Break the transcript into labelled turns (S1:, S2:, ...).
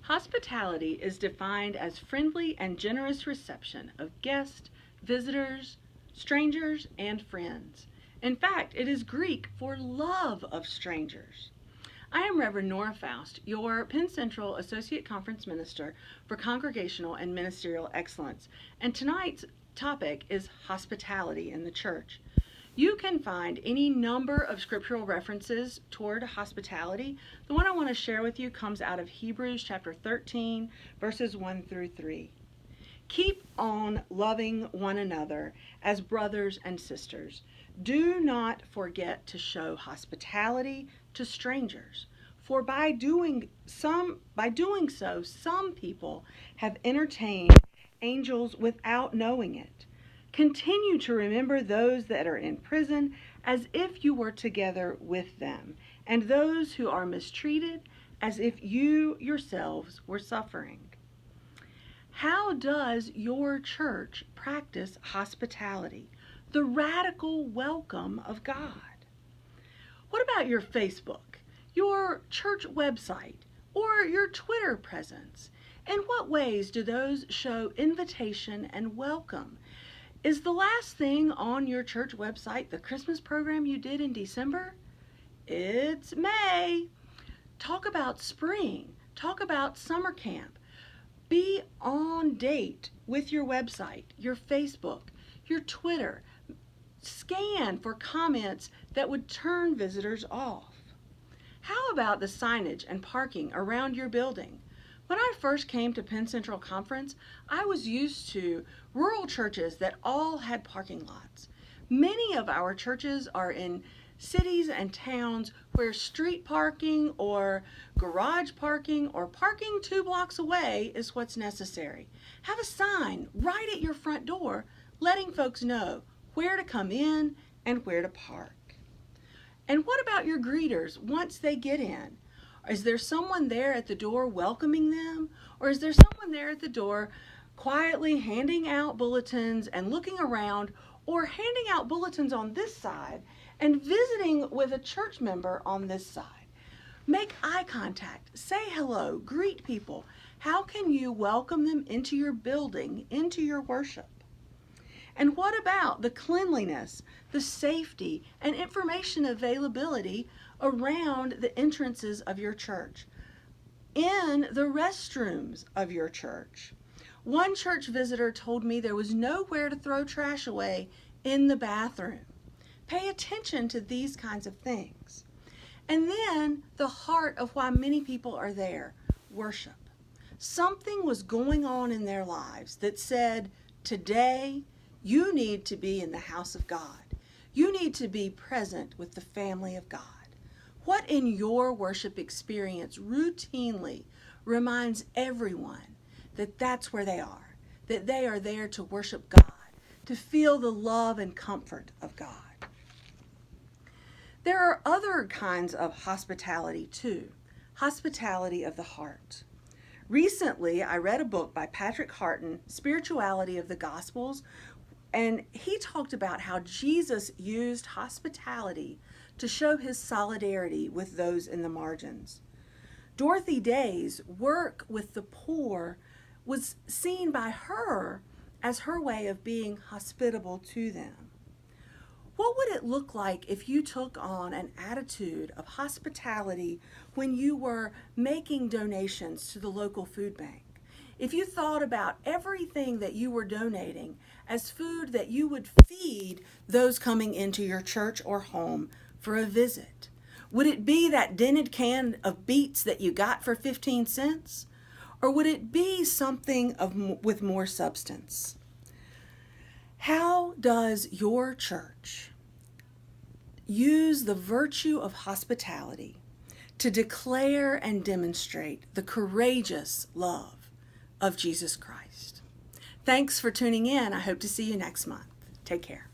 S1: Hospitality is defined as friendly and generous reception of guests, visitors, strangers, and friends. In fact, it is Greek for love of strangers. I am Reverend Nora Faust, your Penn Central Associate Conference Minister for Congregational and Ministerial Excellence, and tonight's topic is hospitality in the church. You can find any number of scriptural references toward hospitality. The one I want to share with you comes out of Hebrews chapter 13, verses 1 through 3. Keep on loving one another as brothers and sisters. Do not forget to show hospitality to strangers, for by doing so, some people have entertained angels without knowing it. Continue to remember those that are in prison as if you were together with them, and those who are mistreated as if you yourselves were suffering. How does your church practice hospitality, the radical welcome of God? What about your Facebook, your church website, or your Twitter presence? In what ways do those show invitation and welcome? Is the last thing on your church website the Christmas program you did in December? It's May. Talk about spring. Talk about summer camp. Be on date with your website, your Facebook, your Twitter. Scan for comments that would turn visitors off. How about the signage and parking around your building? When I first came to Penn Central Conference, I was used to rural churches that all had parking lots. Many of our churches are in cities and towns where street parking or garage parking or parking 2 blocks away is what's necessary. Have a sign right at your front door letting folks know where to come in and where to park. And what about your greeters once they get in? Is there someone there at the door welcoming them? Or is there someone there at the door quietly handing out bulletins and looking around, or handing out bulletins on this side and visiting with a church member on this side? Make eye contact, say hello, greet people. How can you welcome them into your building, into your worship? And what about the cleanliness, the safety, and information availability around the entrances of your church, in the restrooms of your church? One church visitor told me there was nowhere to throw trash away in the bathroom. Pay attention to these kinds of things. And then the heart of why many people are there, worship. Something was going on in their lives that said, today, you need to be in the house of God. You need to be present with the family of God. What in your worship experience routinely reminds everyone that that's where they are, that they are there to worship God, to feel the love and comfort of God? There are other kinds of hospitality too, hospitality of the heart. Recently, I read a book by Patrick Harton, Spirituality of the Gospels, and he talked about how Jesus used hospitality to show his solidarity with those in the margins. Dorothy Day's work with the poor was seen by her as her way of being hospitable to them. What would it look like if you took on an attitude of hospitality when you were making donations to the local food bank? If you thought about everything that you were donating as food that you would feed those coming into your church or home for a visit? Would it be that dented can of beets that you got for 15 cents? Or would it be something with more substance? How does your church use the virtue of hospitality to declare and demonstrate the courageous love of Jesus Christ? Thanks for tuning in. I hope to see you next month. Take care.